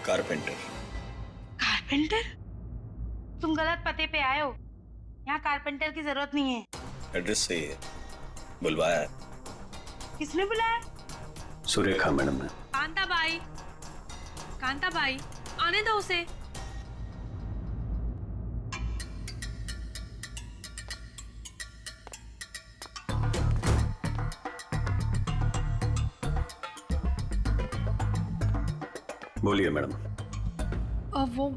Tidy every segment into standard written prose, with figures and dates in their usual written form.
Carpenter. Carpenter? तुम गलत पते पे आए हो। यहाँ कारपेंटर की जरूरत नहीं है। एड्रेस सही है, बुलवाया है। किसने बुलाया? सुरेखा मैडम ने। कांता बाई, आने दो उसे। बोलिए मैडम। वो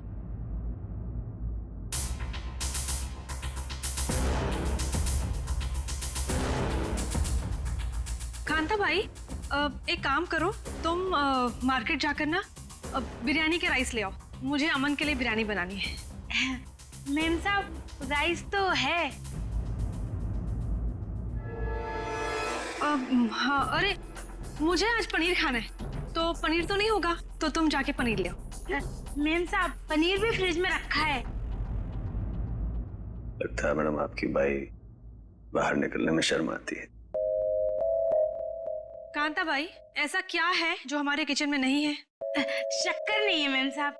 कांता भाई, एक काम करो, तुम मार्केट जाकर ना बिरयानी के राइस ले आओ। मुझे अमन के लिए बिरयानी बनानी है। मैम साहब, राइस तो है। हाँ, अरे मुझे आज पनीर खाना है, तो पनीर तो नहीं होगा, तो तुम जाके पनीर ले आओ। मैम साहब, पनीर भी फ्रिज में रखा है। लगता है मैडम आपकी बाई बाहर निकलने में शर्म आती है। कांता भाई, ऐसा क्या है जो हमारे किचन में नहीं है? शक्कर नहीं है मैम साहब।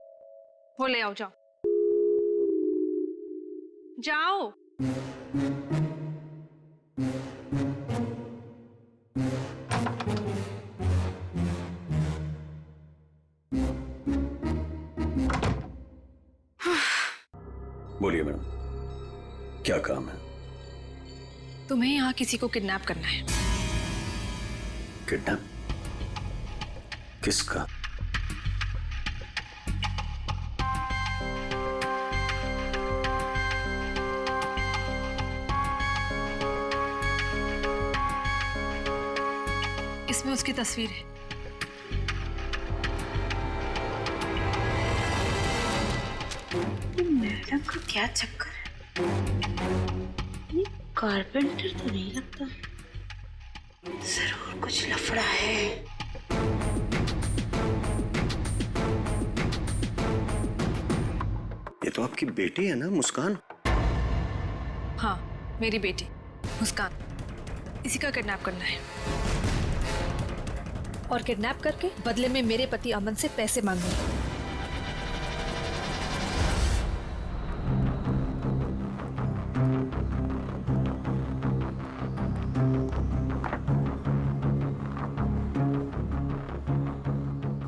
वो ले आओ, जाओ जाओ। बोलिए मैडम, क्या काम है? तुम्हें यहाँ किसी को किडनैप करना है। किडनैप? किसका? इसमें उसकी तस्वीर है। मैडम का क्या चक्कर है? ये कारपेंटर तो नहीं लगता, जरूर कुछ लफड़ा है। ये तो आपकी बेटी है ना, मुस्कान? हाँ, मेरी बेटी मुस्कान, इसी का किडनैप करना है। और किडनैप करके बदले में मेरे पति अमन से पैसे मांगूंगी।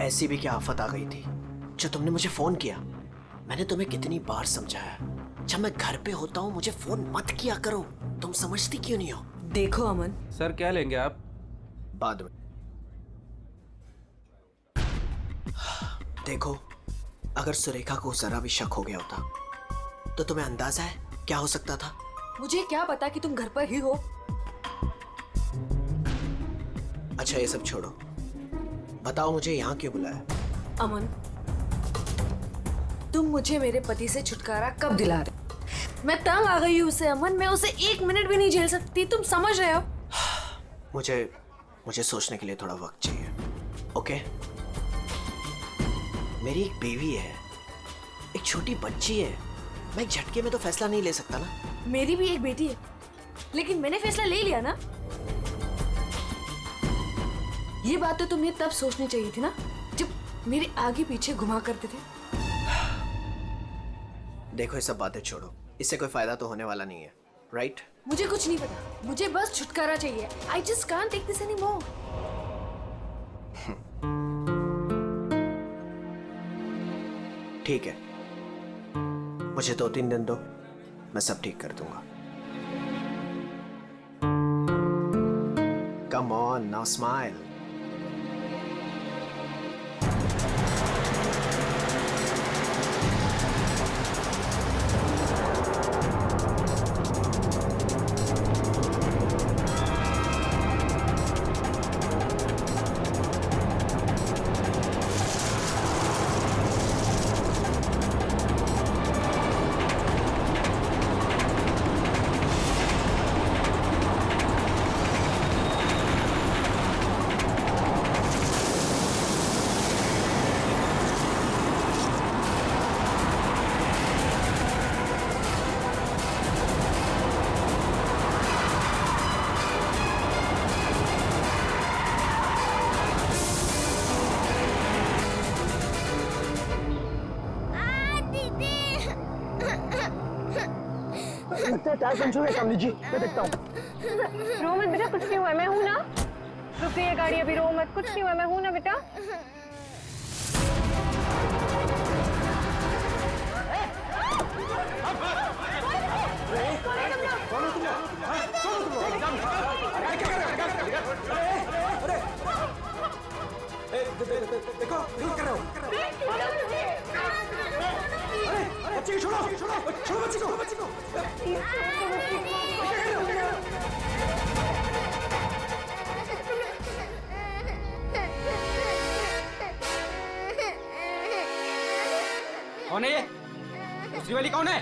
ऐसी भी क्या आफत आ गई थी जो तुमने मुझे फोन किया? मैंने तुम्हें कितनी बार समझाया, जब मैं घर पे होता हूँ मुझे फोन मत किया करो। तुम समझती क्यों नहीं हो? देखो अमन, सर क्या लेंगे आप? बाद में। देखो, अगर सुरेखा को जरा भी शक हो गया होता तो तुम्हें अंदाजा है क्या हो सकता था? मुझे क्या पता कि तुम घर पर ही हो। अच्छा ये सब छोड़ो, बताओ मुझे यहाँ क्यों बुलाया? अमन, तुम मुझे मेरे पति से छुटकारा कब दिला रहे? मैं तंग आ गई हूँ उससे अमन, मैं उसे 1 मिनट भी नहीं झेल सकती, तुम समझ रहे हो? मुझे सोचने के लिए थोड़ा वक्त चाहिए, ओके? मेरी एक बेबी है, एक छोटी बच्ची है, मैं एक झटके में तो फैसला नहीं ले सकता ना। मेरी भी एक बेटी है, लेकिन मैंने फैसला ले लिया ना। ये बात तो तुम्हें तब सोचनी चाहिए थी ना, जब मेरे आगे पीछे घुमा करते थे। देखो ये सब बातें छोड़ो, इससे कोई फायदा तो होने वाला नहीं है, राइट? मुझे कुछ नहीं पता, मुझे बस छुटकारा चाहिए। I just can't take this anymore. ठीक है, मुझे 2-3 दिन दो, मैं सब ठीक कर दूंगा। Come on, now smile. लगता है टायर पंचर है सामने जी, मैं देखता हूँ। रो मत बेटा, कुछ नहीं हुआ, मैं हूँ ना। रुक गई है गाड़ी अभी, रो मत, कुछ नहीं हुआ, मैं हूँ ना बेटा। देखो कर रहे हो। बच्चे को छोड़ो, छोड़ो बच्चे को। कौन है ये? दूसरी वाली कौन है?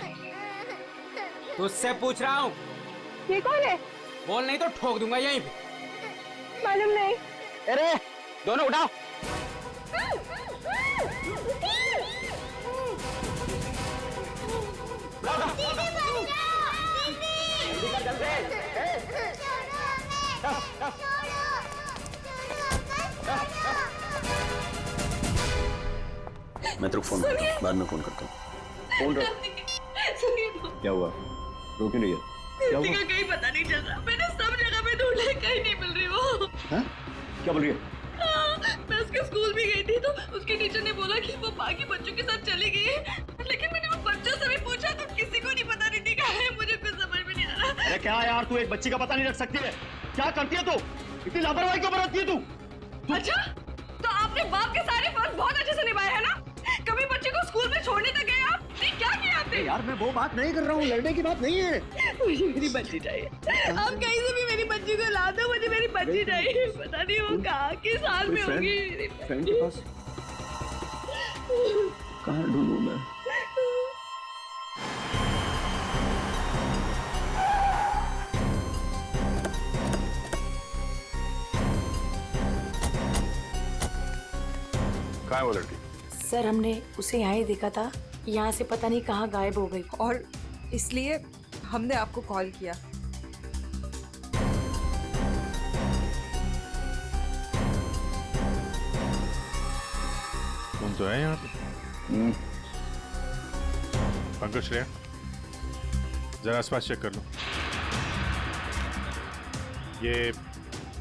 तुझसे पूछ रहा हूँ। ये कौन है? बोल नहीं तो ठोक दूंगा यहीं पे। मालूम नहीं। अरे दोनों उठाओ। मैं तेरे को फोन करता हूँ, बाद में फोन करता हूँ। फोन रख। क्या हुआ? रो क्यों रही है? क्या हुआ? कहीं पता नहीं चल रहा, मैंने सब जगह पे ढूंढा, कहीं नहीं मिल रही वो। हाँ? क्या बोल रही है? मैं उसके स्कूल भी गई थी तो उसके टीचर ने बोला कि वो बाकी बच्चों के साथ चली गई है, लेकिन मैंने वो बच्चों से भी पूछा तो किसी को नहीं पता नहीं कहाँ है, मुझे कुछ समझ में नहीं आ रहा। अरे क्या यार, तू एक बच्ची का पता नहीं रख सकती है? क्या करती है तू? इतनी लापरवाही क्यों बरतती है तू? अच्छा, तो आपने बाप के सारे फर्ज बहुत अच्छे से निभाए है ना? कभी बच्चे को स्कूल में छोड़ने तक गए आप? नहीं, क्या किया आपने? यार मैं वो बात नहीं कर रहा हूँ, लड़ने की बात नहीं है। मुझे मेरी बच्ची चाहिए, आप कहीं से भी मेरी बच्ची को ला दो, मुझे मेरी बच्ची चाहिए। पता नहीं वो कहाँ किस हाल में होगी। फ्रेंड के पास कहाँ ढूंढूं मैं? कहाँ है वो लड़की? सर हमने उसे यहाँ ही देखा था, यहाँ से पता नहीं कहाँ गायब हो गई। और इसलिए हमने आपको कॉल किया। तुम तो है यहाँ पे। पंकज, श्रेया जरा आसपास चेक कर लो। ये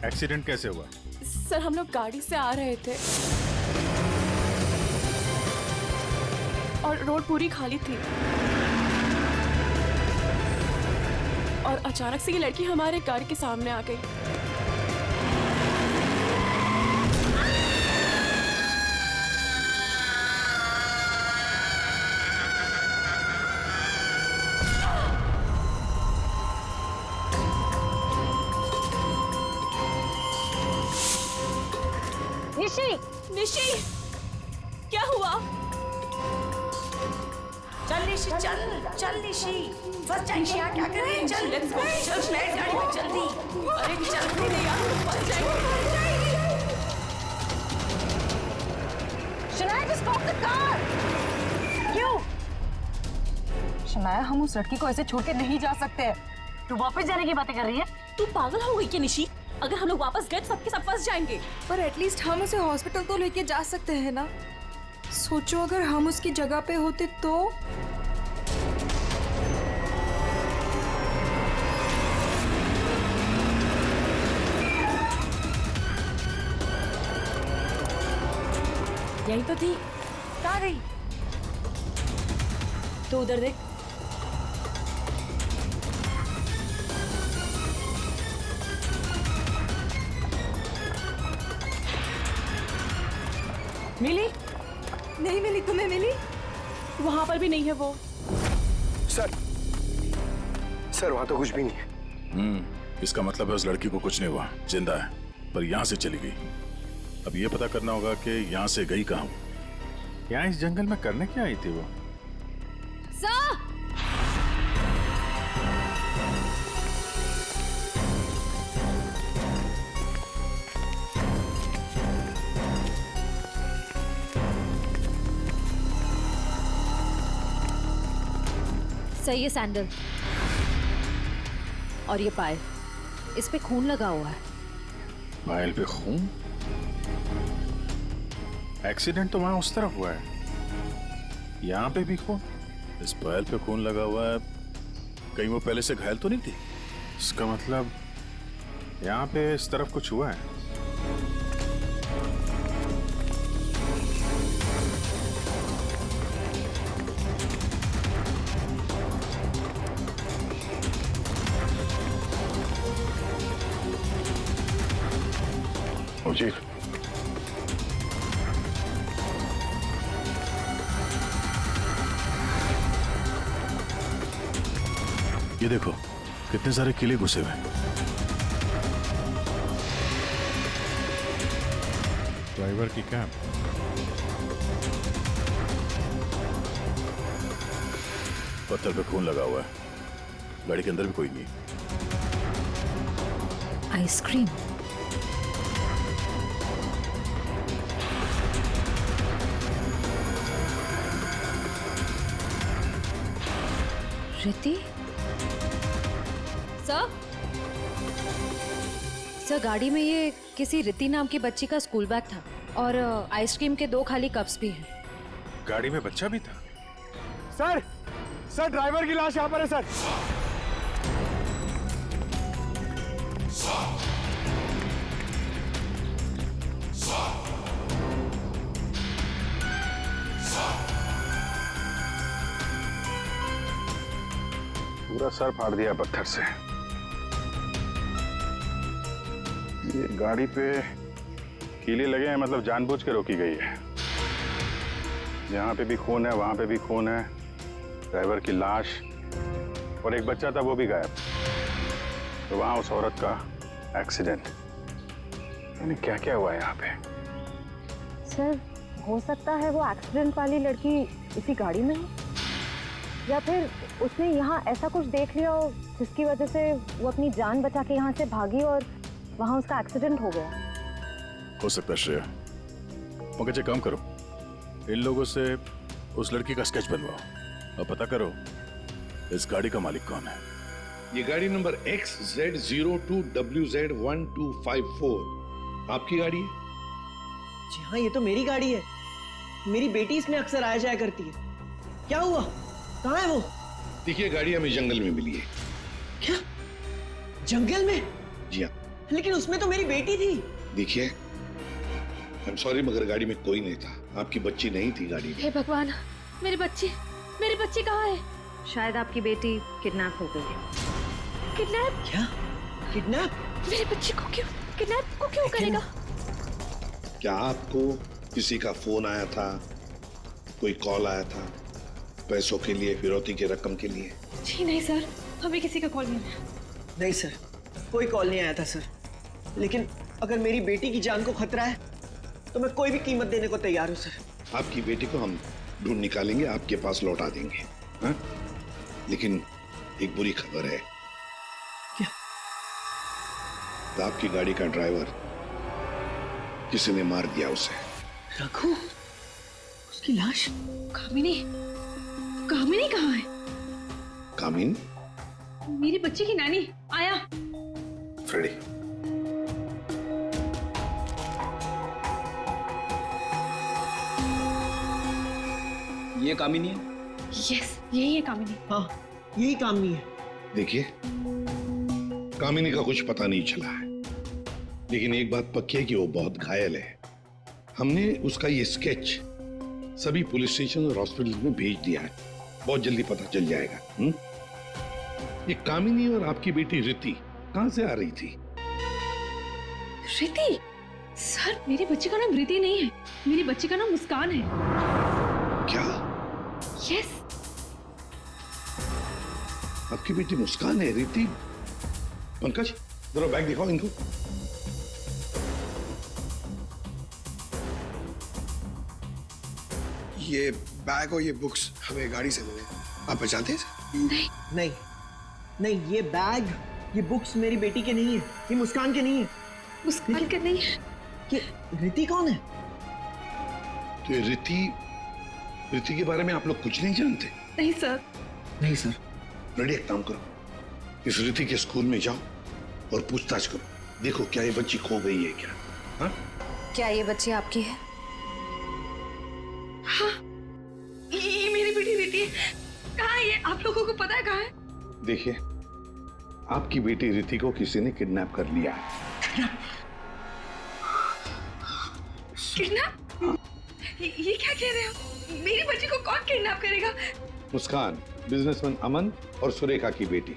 एक्सीडेंट कैसे हुआ? सर हम लोग गाड़ी से आ रहे थे और रोड पूरी खाली थी और अचानक से ये लड़की हमारे गाड़ी के सामने आ गई। निशी, निशी, क्या हुआ? चल निशी, चल निशी, फंस जाएंगे यहाँ, क्या कर रही है? चल लेट्स गो, चल बैठ गाड़ी में जल्दी। अरे जल्दी नहीं यार, फंस जाएंगे। Shanaya, just stop the car। क्यों? शनाया, हम उस लड़की को ऐसे छोड़ के नहीं जा सकते। तू वापस जाने की बातें कर रही है? तू पागल हो गई क्या निशी? अगर हम लोग वापस गए तो सबके सब फंस जाएंगे। पर एटलीस्ट हम उसे हॉस्पिटल तो लेके जा सकते हैं ना। सोचो अगर हम उसकी जगह पे होते तो। यही तो थी। कहाँ गई? तो उधर देख। मिली? नहीं मिली, तुम्हें मिली? वहां पर भी नहीं है वो। सर वहाँ तो कुछ भी नहीं है। इसका मतलब है उस लड़की को कुछ नहीं हुआ, जिंदा है, पर यहाँ से चली गई। अब ये पता करना होगा कि यहाँ से गई कहाँ। यहाँ इस जंगल में करने क्या आई थी वो? सही है सैंडल, और ये पायल, इस पे खून लगा हुआ है। पायल पे खून? एक्सीडेंट तो वहां उस तरफ हुआ है, यहाँ पे भी खून? इस पायल पे खून लगा हुआ है, कहीं वो पहले से घायल तो नहीं थी? इसका मतलब यहाँ पे इस तरफ कुछ हुआ है। मुजीब, ये देखो कितने सारे किले घुसे हुए हैं। ड्राइवर की कैब। पत्थर पे खून लगा हुआ है, गाड़ी के अंदर भी कोई नहीं। आइसक्रीम। रिति? सर गाड़ी में ये किसी रिति नाम की बच्ची का स्कूल बैग था और आइसक्रीम के 2 खाली कप्स भी हैं। गाड़ी में बच्चा भी था? सर ड्राइवर की लाश यहाँ पर है सर। पूरा सर फाड़ दिया पत्थर से। ये गाड़ी पे कीले लगे हैं, मतलब जानबूझ के रोकी गई है। यहाँ पे भी खून है, वहां पे भी खून है, ड्राइवर की लाश और एक बच्चा था वो भी गायब। तो वहां उस औरत का एक्सीडेंट। यानी क्या क्या हुआ है यहाँ पे? सर हो सकता है वो एक्सीडेंट वाली लड़की इसी गाड़ी में हो, या फिर उसने यहाँ ऐसा कुछ देख लिया हो जिसकी वजह से वो अपनी जान बचा के यहाँ से भागी और वहाँ उसका एक्सीडेंट हो गया। हो सकता है श्रेया। मगर एक काम करो, इन लोगों से उस लड़की का स्केच बनवाओ और पता करो इस गाड़ी का मालिक कौन है। ये गाड़ी नंबर XZ02WZ1254 आपकी गाड़ी है? जी हाँ, ये तो मेरी गाड़ी है। मेरी बेटी इसमें अक्सर आया जाया करती है। क्या हुआ? कहाँ है वो? देखिए, गाड़ी हमें जंगल में मिली है। क्या? जंगल में? जी हाँ। लेकिन उसमें तो मेरी बेटी थी। देखिए, आई एम सॉरी मगर गाड़ी में कोई नहीं था। आपकी बच्ची नहीं थी गाड़ी में। हे भगवान, मेरी बच्ची कहाँ है? शायद आपकी बेटी किडनैप हो गई है। किडनैप? क्या? किडनैप? मेरी बच्ची को क्यों करेगा? क्या आपको किसी का फोन आया था, कोई कॉल आया था पैसों के लिए, फिरौती की रकम के लिए? जी नहीं सर, हमें किसी का कॉल नहीं आया। नहीं सर, कोई कॉल नहीं आया था सर। लेकिन अगर मेरी बेटी की जान को खतरा है तो मैं कोई भी कीमत देने को तैयार हूँ सर। आपकी बेटी को हम ढूंढ निकालेंगे, आपके पास लौटा देंगे। हाँ? लेकिन एक बुरी खबर है। क्या? आपकी गाड़ी का ड्राइवर किसी ने मार दिया उसे। रघु? उसकी लाश? कामिनी कहाँ है? कामिनी? मेरी बच्ची की नानी आया। फ्रेडी, ये कामिनी है? यस, यही है कामिनी। हाँ, यही कामिनी है। देखिए, कामिनी का कुछ पता नहीं चला है, लेकिन एक बात पक्की है कि वो बहुत घायल है। हमने उसका ये स्केच सभी पुलिस स्टेशन और हॉस्पिटल में भेज दिया है। बहुत जल्दी पता चल जाएगा। ये कामिनी और आपकी बेटी रिति कहां से आ रही थी? रिति? सर, मेरी बच्ची का नाम रिति नहीं है, मेरी बच्ची का नाम मुस्कान है। क्या? यस। आपकी बेटी मुस्कान है? रिति? पंकज, जरा बैग दिखाओ इनको। ये बैग और ये बुक्स हमें गाड़ी से मिले। आप पहचानते हैं? नहीं, ये बैग, ये बुक्स मेरी बेटी के नहीं है, ये मुस्कान के नहीं है। मुस्कान के नहीं है? ये रिति कौन है? तो रिति के बारे में आप लोग कुछ नहीं जानते? नहीं सर। नहीं सर। रेडी, एक काम करो, इस रिति के स्कूल में जाओ और पूछताछ करो। देखो क्या ये बच्ची खो गई है क्या? हाँ? क्या ये बच्ची आपकी है? हाँ, ये मेरी बेटी रिति है। कहाँ है ये? आप लोगों को पता है कहाँ है? देखिए, आपकी बेटी रिति को किसी ने किडनैप कर लिया है। किडनैप? ये क्या कह रहे हो? मेरी बच्ची को कौन किडनैप करेगा? मुस्कान, बिजनेसमैन अमन और सुरेखा की बेटी।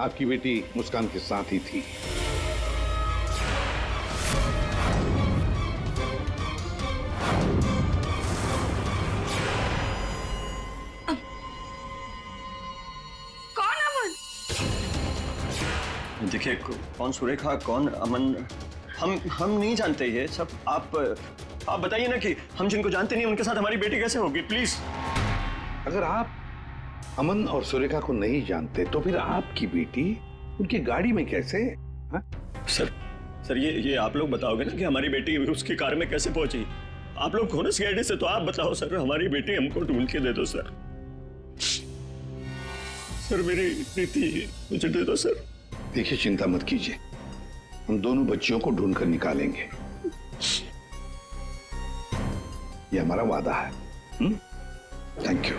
आपकी बेटी मुस्कान के साथ ही थी। देखिए, कौन सुरेखा कौन अमन, हम नहीं जानते ये सब। आप बताइए ना कि हम जिनको जानते नहीं उनके साथ हमारी बेटी कैसे होगी, प्लीज। अगर आप अमन और सुरेखा को नहीं जानते तो फिर आपकी बेटी उनकी गाड़ी में कैसे? हा? सर ये आप लोग बताओगे ना कि हमारी बेटी उसकी कार में कैसे पहुंची? आप लोग हो ना सीआईडी से, तो आप बताओ सर, हमारी बेटी हमको ढूंढ के दे दो सर। सर मेरी बेटी मुझे दे दो सर। देखिए, चिंता मत कीजिए, हम दोनों बच्चियों को ढूंढ कर निकालेंगे। ये हमारा वादा है। Thank you.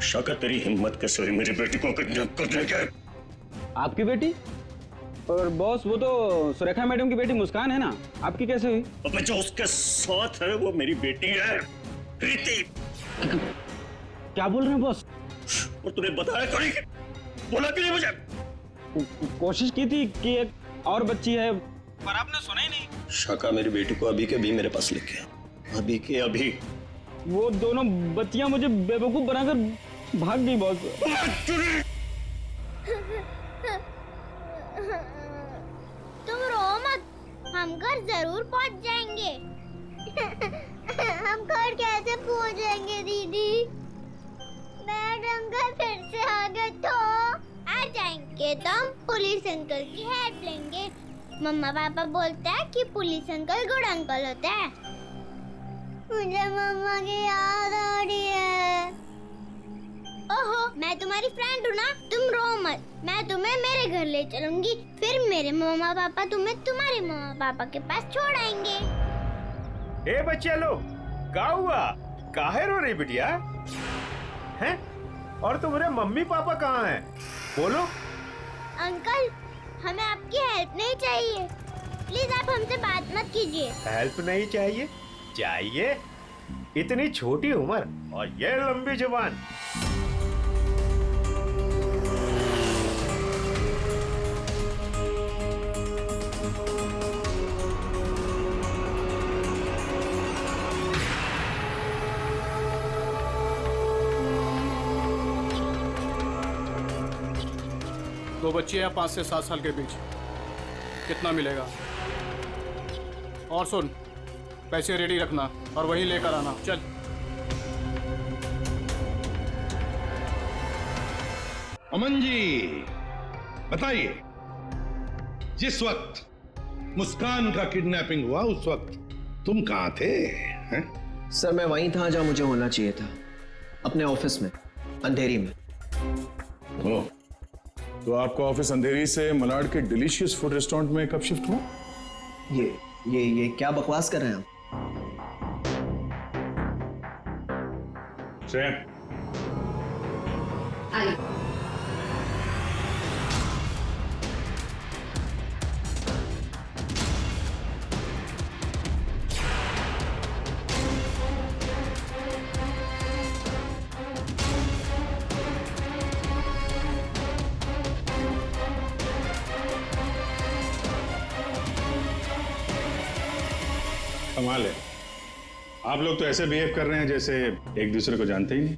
शौका, तेरी हिम्मत कैसे हुई मेरी बेटी को किडनैप करने के? आपकी बेटी? और बॉस, वो तो सुरेखा मैडम की बेटी मुस्कान है ना, आपकी कैसे हुई? अब जो उसके साथ है वो मेरी बेटी है, प्रीति। क्या बोल रहे हैं बॉस? और तूने बताया क्यों नहीं? बोला क्यों नहीं मुझे? कोशिश की थी कि एक और बच्ची है, पर आपने सुना ही नहीं। शाका, मेरी बेटी को अभी के अभी मेरे पास लेके आ। अभी के अभी। वो दोनों बच्चियां मुझे बेवकूफ बनाकर भाग गई बॉस। तुम रो मत, हम घर जरूर पहुंच जाएंगे। हम घर कैसे पहुंचेंगे दीदी? मैडम घर फिर से आ गए तो आ जाएंगे तो हम पुलिस अंकल की हेल्प लेंगे। मम्मा पापा बोलते हैं कि पुलिस अंकल गुड अंकल होते हैं। मुझे मम्मा की याद आ रही है। ओहो, मैं तुम्हारी फ्रेंड हूँ ना, तुम रो मत, मैं तुम्हें मेरे घर ले चलूंगी, फिर मेरे मम्मा पापा तुम्हें तुम्हारे मम्मा पापा के पास छोड़ आएंगे। ए बच्चे लोग, क्या हुआ? काहे रो रही बिटिया? हैं? और तुम्हारे मम्मी पापा कहाँ हैं? बोलो। अंकल, हमें आपकी हेल्प नहीं चाहिए, प्लीज आप हमसे बात मत कीजिए। हेल्प नहीं चाहिए? चाहिए? इतनी छोटी उम्र और ये लंबी जुबान। दो बच्चे हैं 5 से 7 साल के बीच, कितना मिलेगा? और सुन, पैसे रेडी रखना और वहीं लेकर आना। चल। अमन जी, बताइए, जिस वक्त मुस्कान का किडनैपिंग हुआ उस वक्त तुम कहां थे? हैं? सर, मैं वहीं था जहां मुझे होना चाहिए था, अपने ऑफिस में, अंधेरी में। ओह, तो आपका ऑफिस अंधेरी से मलाड के डिलीशियस फूड रेस्टोरेंट में कब शिफ्ट हुआ? ये क्या बकवास कर रहे हैं आप? कमाल है, आप लोग तो ऐसे बिहेव कर रहे हैं जैसे एक दूसरे को जानते ही नहीं।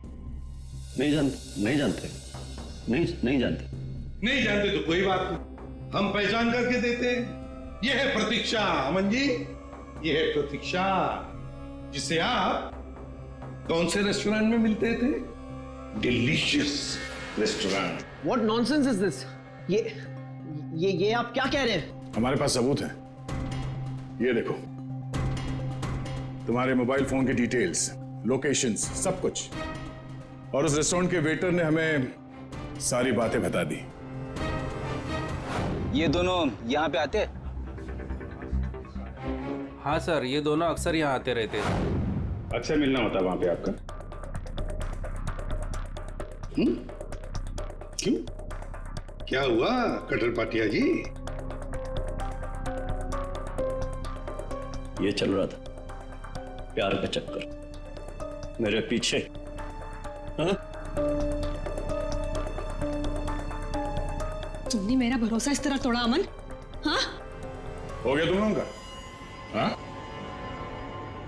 नहीं जानते नहीं जानते तो कोई बात नहीं, हम पहचान करके देते हैं। ये है प्रतीक्षा। अमन जी, ये है प्रतीक्षा, जिसे आप कौन से रेस्टोरेंट में मिलते थे? Delicious restaurant. What nonsense is this? ये आप क्या कह रहे हैं? हमारे पास सबूत है, ये देखो, तुम्हारे मोबाइल फोन की डिटेल्स, लोकेशंस, सब कुछ। और उस रेस्टोरेंट के वेटर ने हमें सारी बातें बता दी। ये दोनों यहाँ पे आते? हाँ सर, ये दोनों अक्सर यहाँ आते रहते हैं। अक्सर मिलना होता है वहां पे आपका? क्यों, क्या हुआ कटर पाटिया जी? ये चल रहा था प्यार का चक्कर मेरे पीछे। हाँ? तुमने मेरा भरोसा इस तरह तोड़ा अमन? हाँ? हो गया तुम लोगों का? हाँ?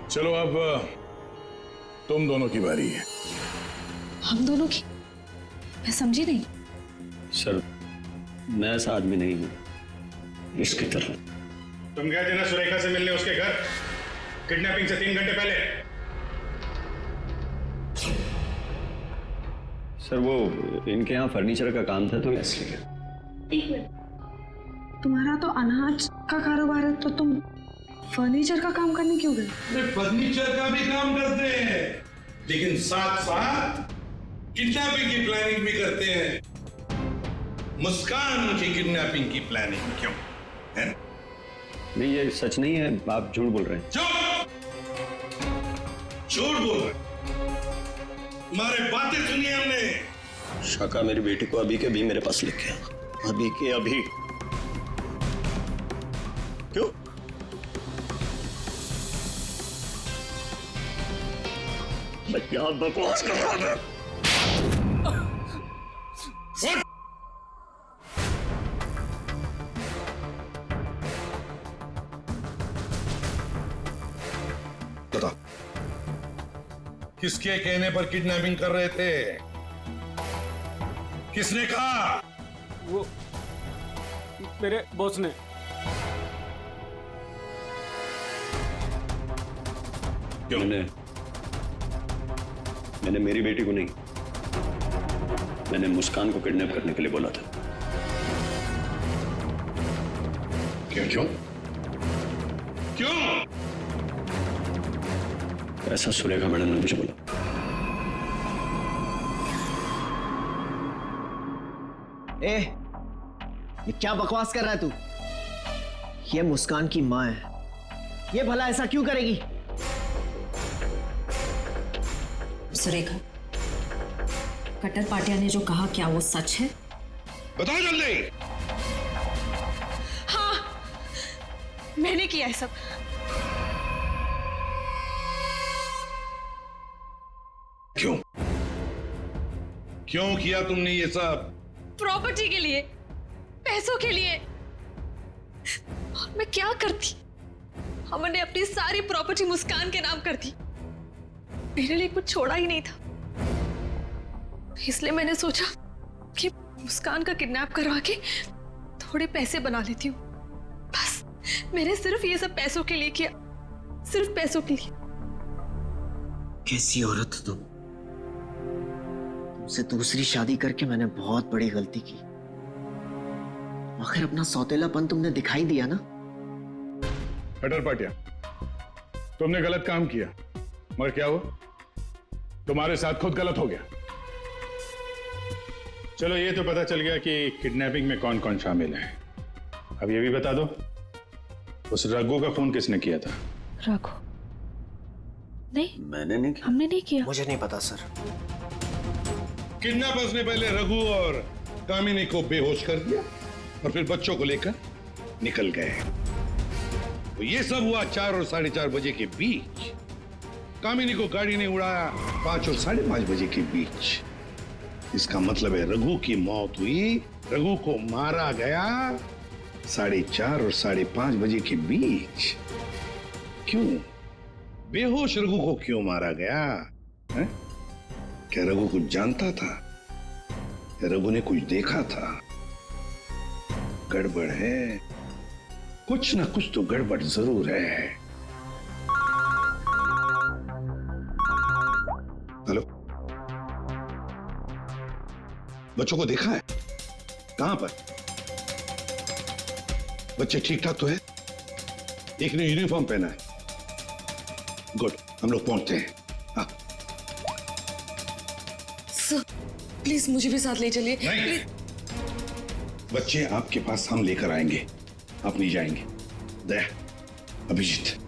चलो अब तुम दोनों की बारी है। हम दोनों की? मैं समझी नहीं। सर मैं ऐसा आदमी नहीं हूं इसकी तरह। तुम गए थे ना सुरेखा से मिलने उसके घर किडनैपिंग से 3 घंटे पहले? सर वो इनके यहाँ फर्नीचर का काम था तो इसलिए। एक मिनट, तुम्हारा तो अनाज का कारोबार है तो तुम फर्नीचर का काम करने क्यों गए? फर्नीचर का भी काम करते हैं लेकिन साथ साथ किडनैपिंग की प्लानिंग भी करते हैं। मुस्कान की किडनैपिंग की प्लानिंग क्यों है? नहीं ये सच नहीं है, आप झूठ बोल रहे हैं। झूठ बोल रहे हैं? तुम्हारे बातें सुनी हमने। शाका मेरी बेटी को अभी के अभी मेरे पास लेके आ, अभी के अभी। क्यों? मैं क्या बकवास कर रहा था? बताओ किसके कहने पर किडनैपिंग कर रहे थे? किसने कहा? वो मेरे बॉस ने। क्यों? मैंने मेरी बेटी को नहीं, मैंने मुस्कान को किडनैप करने के लिए बोला था। क्यों? क्यों? ऐसा सुरेखा मैडम ने मुझे बोला। ये क्या बकवास कर रहा है तू? ये मुस्कान की माँ है, ये भला ऐसा क्यों करेगी? सुरेखा, कटर पाटिया ने जो कहा क्या वो सच है? बताओ जल्दी। हाँ, मैंने किया है सब। क्यों? क्यों किया तुमने ये सब? प्रॉपर्टी के लिए, पैसों के लिए। और मैं क्या करती? हमने अपनी सारी प्रॉपर्टी मुस्कान के नाम कर दी। मेरे लिए कुछ छोड़ा ही नहीं था, इसलिए मैंने सोचा कि मुस्कान का किडनैप करवा के थोड़े पैसे बना लेती हूँ। बस मैंने सिर्फ ये सब पैसों के लिए किया, सिर्फ पैसों के लिए। कैसी औरत हो तुम? तुमसे दूसरी शादी करके मैंने बहुत बड़ी गलती की। आखिर अपना सौतेलापन तुमने दिखाई दिया ना। कटर पाटिया, तुमने गलत काम किया, मगर क्या हुआ? तुम्हारे साथ खुद गलत हो गया। चलो ये तो पता चल गया कि किडनैपिंग में कौन कौन शामिल है। अब ये भी बता दो, उस रघु का फोन किसने किया था? रघु? नहीं, मैंने नहीं किया। हमने नहीं किया। मुझे नहीं पता सर। किडनैपर्स ने पहले रघु और कामिनी को बेहोश कर दिया और फिर बच्चों को लेकर निकल गए। तो ये सब हुआ 4 और 4:30 बजे के बीच। कामिनी को गाड़ी ने उड़ाया 5 और 5:30 बजे के बीच। इसका मतलब है रघु की मौत हुई, रघु को मारा गया 4:30 और 5:30 बजे के बीच। क्यों? बेहोश रघु को क्यों मारा गया है? क्या रघु कुछ जानता था या रघु ने कुछ देखा था? गड़बड़ है, कुछ ना कुछ तो गड़बड़ जरूर है। हेलो, बच्चों को देखा है? कहां पर? बच्चे ठीक ठाक तो है? एक ने यूनिफॉर्म पहना है। गुड, हम लोग पहुंचते हैं। हाँ। सर, प्लीज मुझे भी साथ ले चलिए। नहीं, बच्चे आपके पास हम लेकर आएंगे, आप नहीं जाएंगे। दया, अभिजीत,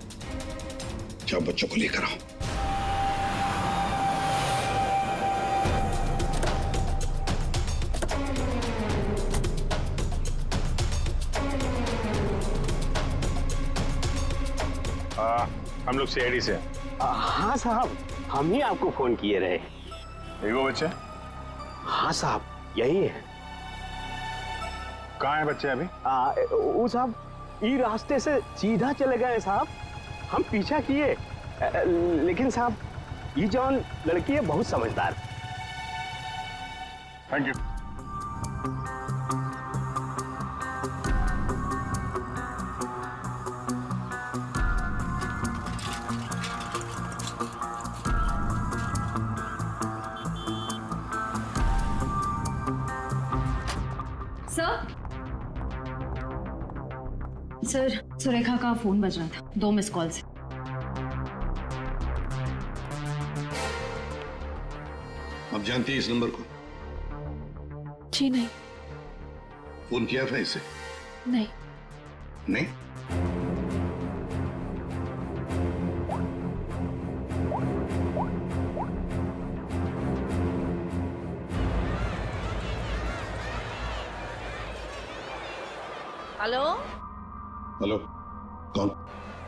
जाओ बच्चों को लेकर आओ। हम लोग सीआईडी से हैं। हाँ साहब, हम ही आपको फोन किए रहे। यही वो बच्चे? हाँ साहब, यही है। कहाँ है बच्चे अभी? वो साहब ये रास्ते से सीधा चले गए साहब। हम पीछा किए, लेकिन साहब ये जौन लड़की है बहुत समझदार। Thank you. सर, सुरेखा का फोन बज रहा था, 2 मिस कॉल से। आप जानती है इस नंबर को? जी नहीं। फोन किया था इसे? नहीं। नहीं? हेलो, हेलो, कौन?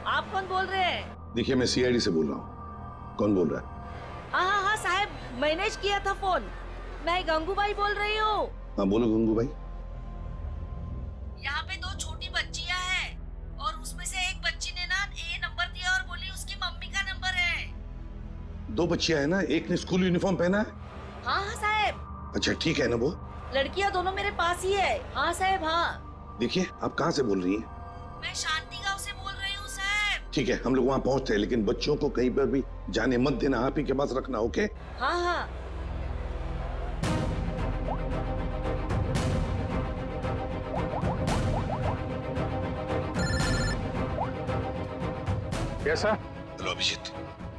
आप कौन बोल रहे हैं? देखिए, मैं सीआईडी से बोल रहा हूँ। कौन बोल रहा है? हाँ साहब, मैंने किया था फोन। मैं गंगूबाई बोल रही हूँ। हाँ बोलो गंगू भाई। यहाँ पे 2 छोटी बच्चियाँ हैं और उसमें से एक बच्ची ने ना ये नंबर दिया और बोली उसकी मम्मी का नंबर है। 2 बच्चियां हैं ना, एक ने स्कूल यूनिफॉर्म पहना है। हाँ साहब। अच्छा ठीक है ना वो? लड़कियाँ दोनों मेरे पास ही है। हाँ साहब, हाँ। देखिए, आप कहाँ से बोल रही हैं? मैं शांति गांव से बोल रही हूँ साहब। ठीक है, हम लोग वहाँ पहुँचते हैं, लेकिन बच्चों को कहीं पर भी जाने मत देना, आप ही के पास रखना। ओके? हाँ हाँ। कैसा? हेलो अभिजीत,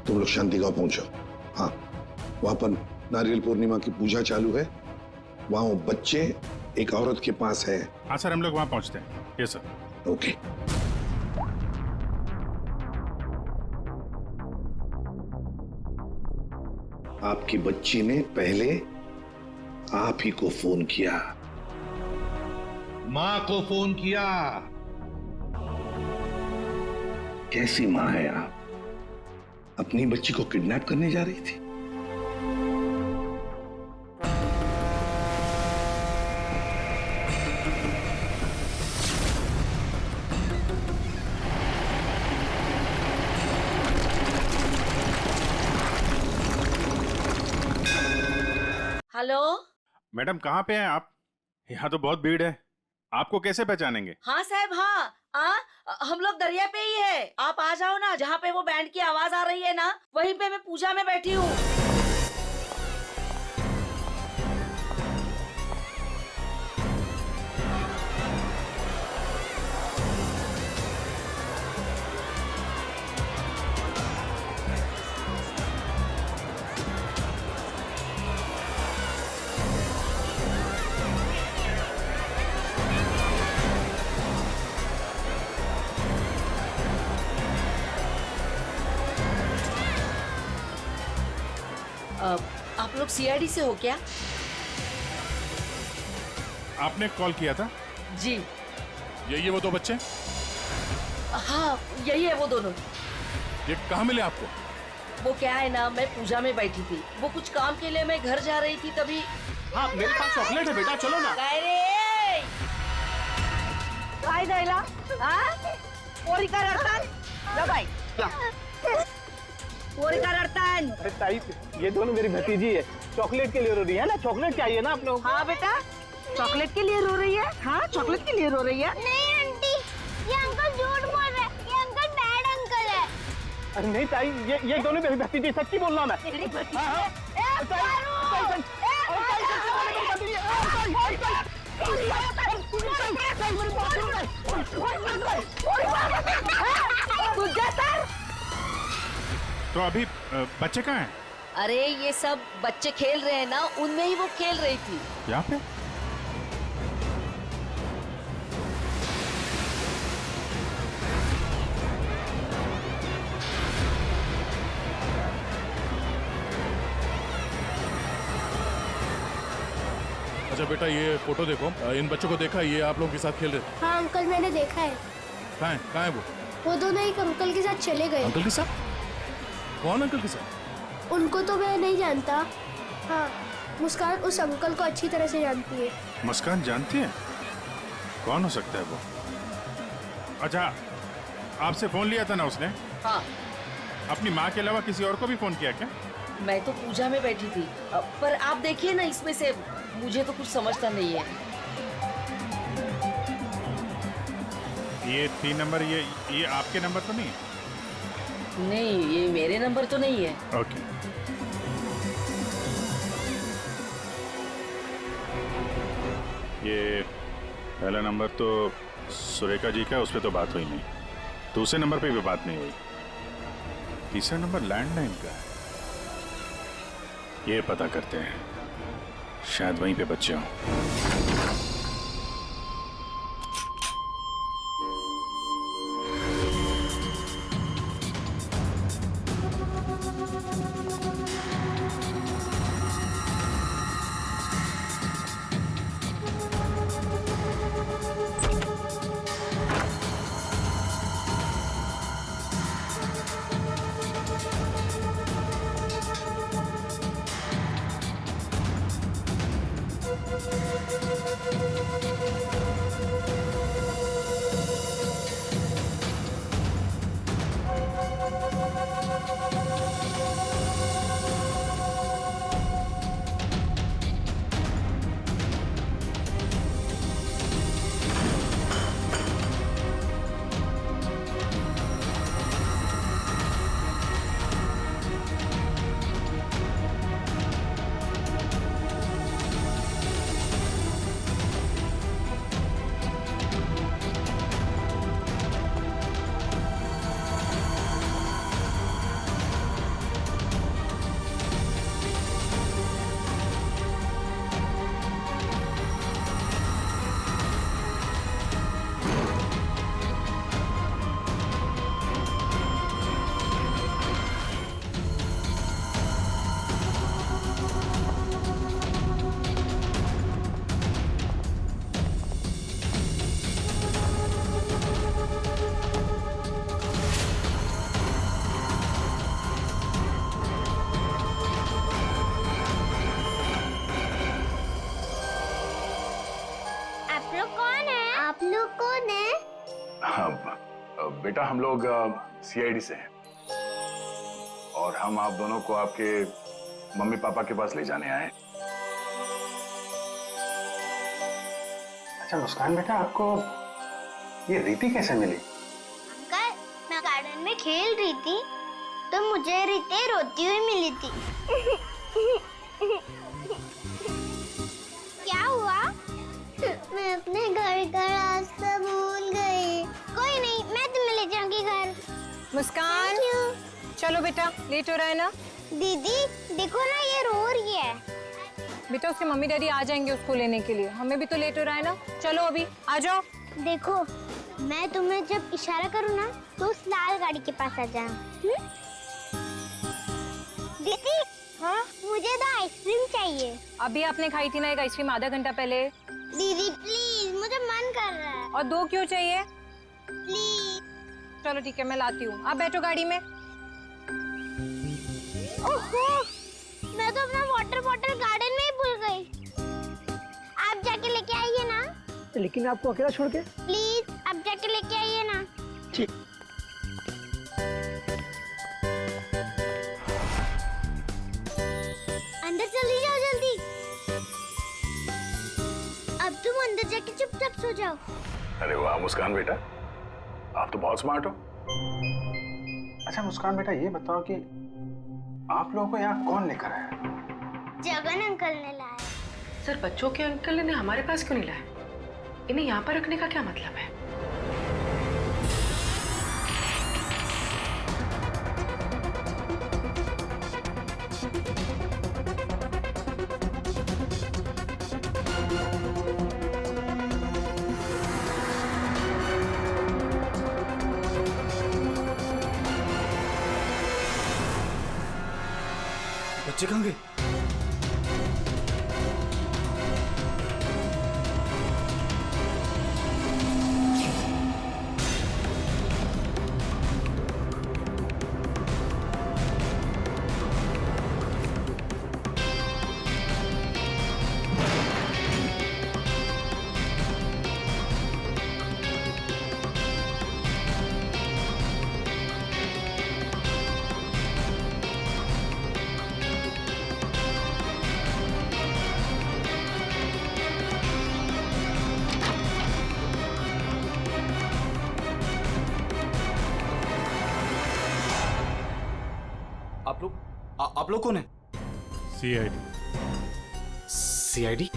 तुम लोग शांति गांव पहुंचो। हाँ, वहाँ पर नारियल पूर्णिमा की पूजा चालू है। वहाँ वो बच्चे एक औरत के पास है। हाँ सर, हम लोग वहाँ पहुँचते हैं। Yes sir. ओके। आपकी बच्ची ने पहले आप ही को फोन किया, मां को फोन किया। कैसी मां है आप? अपनी बच्ची को किडनैप करने जा रही थी। हेलो। मैडम कहाँ पे हैं आप? यहाँ तो बहुत भीड़ है, आपको कैसे पहचानेंगे? हाँ साहब, हाँ। हम लोग दरिया पे ही है। आप आ जाओ ना, जहाँ पे वो बैंड की आवाज आ रही है ना, वहीं पे मैं पूजा में बैठी हूँ। आप लोग सीआईडी से हो क्या? आपने कॉल किया था? जी। ये वो 2 बच्चे? हाँ, यही है वो दोनों। ये कहाँ मिले आपको? वो क्या है ना, मैं पूजा में बैठी थी, वो कुछ काम के लिए मैं घर जा रही थी, तभी। हाँ, मेरे पास चॉकलेट है बेटा, चलो ना। काय जायला? हाँ? पोरी का रडतान? जा बाई, जा। पोरी का रडतान? अरे ताई, ये दोनों मेरी भतीजी है, चॉकलेट के लिए रो रही है ना। चॉकलेट चाहिए ना आप लोग? हाँ बेटा, चॉकलेट के लिए रो रही है। हाँ, चॉकलेट के लिए रो रही है। नहीं आंटी, ये अंकल झूठ बोल रहे हैं। ये अंकल बैड अंकल है। अरे नहीं ताई, ये दोनों मेरी भतीजी, सच्ची बोल रहा हूं मैं। हाँ, तो अभी बच्चे कहाँ हैं? अरे ये सब बच्चे खेल रहे हैं ना, उनमें ही वो खेल रही थी। यहाँ पे? अच्छा बेटा, ये फोटो देखो, इन बच्चों को देखा, ये आप लोगों के साथ खेल रहे थे। हाँ अंकल, मैंने देखा है। कहाँ है वो? वो दोनों एक अंकल के साथ चले गए। अंकल के साथ? कौन अंकल के साथ? उनको तो मैं नहीं जानता। हाँ, मुस्कान उस अंकल को अच्छी तरह से जानती है। मुस्कान जानती है? कौन हो सकता है वो? अच्छा, आपसे फोन लिया था ना उसने? हाँ। अपनी माँ के अलावा किसी और को भी फोन किया क्या? मैं तो पूजा में बैठी थी, पर आप देखिए ना, इसमें से मुझे तो कुछ समझता नहीं है। ये 3 नंबर, ये आपके नंबर तो नहीं है? नहीं, ये मेरे नंबर तो नहीं है। ओके। ये पहला नंबर तो सुरेखा जी का, उस पर तो बात हुई नहीं। दूसरे नंबर पे भी बात नहीं हुई। तीसरा नंबर लैंडलाइन का है। ये पता करते हैं, शायद वहीं पे बच्चे हों। बेटा, हम लोग CID से हैं और हम आप दोनों को आपके मम्मी पापा के पास ले जाने आए। अच्छा मुस्कान बेटा, आपको ये रीति कैसे मिली? अंकल, मैं गार्डन में खेल रही थी तो मुझे रीति रोती हुई मिली थी। क्या हुआ? मैं अपने घर का रास्ता भूल गई। कोई नहीं, मैं तुम्हें ले जाऊंगी घर। मुस्कान, चलो बेटा, लेट हो रहा है ना? दीदी देखो ना, ये रो रही है। बेटा, उसके मम्मी डैडी आ जाएंगे उसको लेने के लिए, हमें भी तो लेट हो रहा है ना। चलो अभी आ जाओ। देखो, मैं तुम्हें जब इशारा करूँ ना तो उस लाल गाड़ी के पास आ जाना। दीदी, हाँ, मुझे तो आइसक्रीम चाहिए। अभी आपने खाई थी ना एक आइसक्रीम आधा घंटा पहले। दीदी प्लीज, मुझे मन कर रहा है। और 2 क्यों चाहिए? प्लीज। चलो ठीक है, मैं लाती हूँ, आप बैठो गाड़ी में। ओहो, मैं तो अपना वाटर बॉटल गार्डन में ही भूल गई। आप जाके लेके आइए ना। लेकिन आपको अकेला छोड़ के? प्लीज, आप जाके लेके आइए ना। ठीक। अंदर चली जाओ जल्दी। अब तुम अंदर जाके चुपचाप सो जाओ। अरे वाह मुस्कान बेटा, आप तो बहुत स्मार्ट हो। अच्छा मुस्कान बेटा, ये बताओ कि आप लोगों को यहाँ कौन लेकर आया? जगन अंकल ने लाया। सर, बच्चों के अंकल ने हमारे पास क्यों नहीं लाया? इन्हें यहाँ पर रखने का क्या मतलब है? बच्चे कहाँ गए? आप लोग कौन है? सीआईडी। सीआईडी?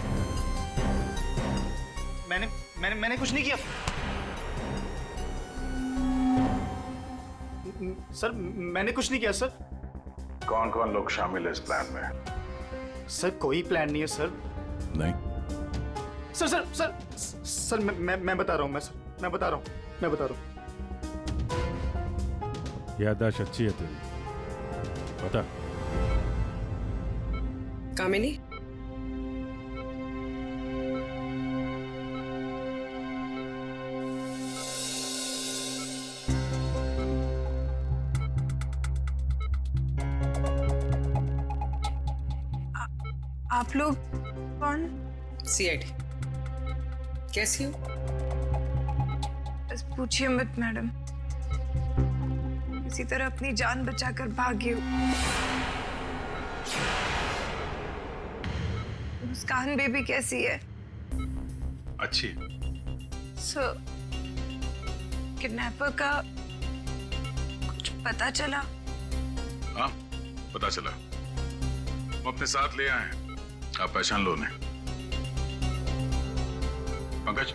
मैंने कुछ नहीं किया सर, मैंने कुछ नहीं किया सर। कौन कौन लोग शामिल है इस प्लान में? सर कोई प्लान नहीं है सर। नहीं सर मैं बता रहा हूँ, मैं बता रहा हूँ। याददाश्त अच्छी है तेरी, बता। कामिनी, आप लोग कौन? सीआईडी। कैसी हो? बस पूछिए मत मैडम, किसी तरह अपनी जान बचाकर भागी हूँ। मुस्कान बेबी कैसी है? अच्छी। सर, किडनैपर का कुछ पता चला? हाँ, पता चला। वो अपने साथ ले आए हैं, आप पहचान लो उन्हें। पंकज,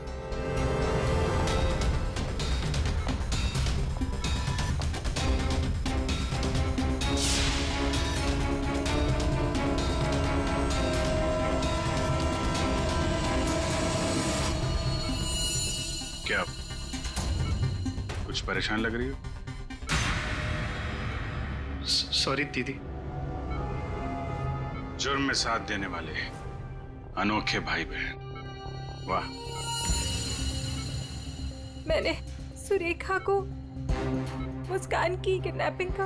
क्या कुछ परेशान लग रही हो? सॉरी दीदी। जुर्म में साथ देने वाले अनोखे भाई बहन, वाह। मैंने सुरेखा को मुस्कान की किडनैपिंग का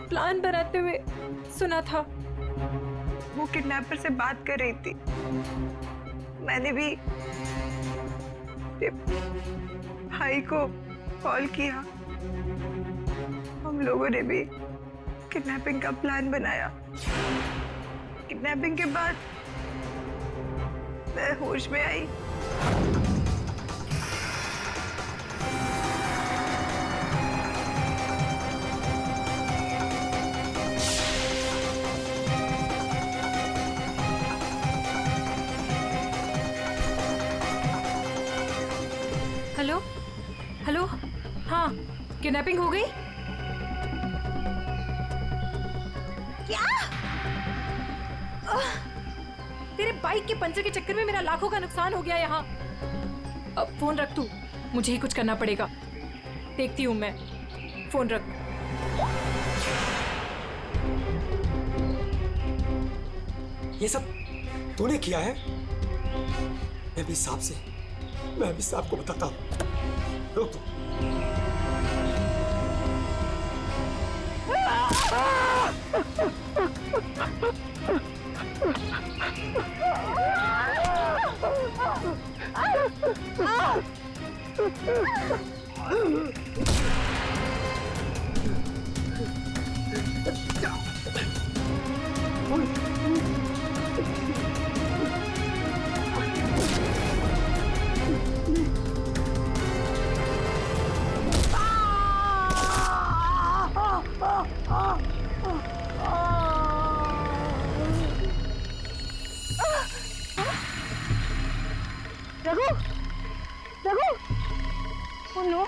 प्लान बनाते हुए सुना था। वो किडनैपर से बात कर रही थी। मैंने भी भाई को कॉल किया। हम लोगों ने भी किडनैपिंग का प्लान बनाया। किडनैपिंग के बाद मैं होश में आई। हेलो, हाँ, किडनैपिंग हो गई? क्या? तेरे बाइक के पंचर के चक्कर में मेरा लाखों का नुकसान हो गया यहाँ। अब फोन रख तू, मुझे ही कुछ करना पड़ेगा। देखती हूँ मैं, फोन रख। ये सब तूने किया है? मैं भी साहब को बताता हूँ। रुक। Oh no!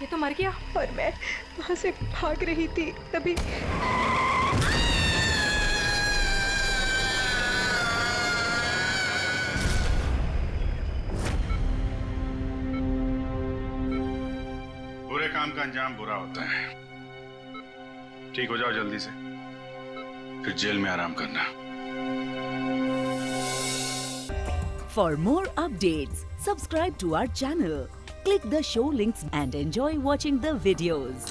ये तो मर गया। और मैं वहां से भाग रही थी तभी बुरे काम का अंजाम बुरा होता है। ठीक हो जाओ जल्दी से, फिर जेल में आराम करना। For more updates, subscribe to our channel, click the show links and enjoy watching the videos.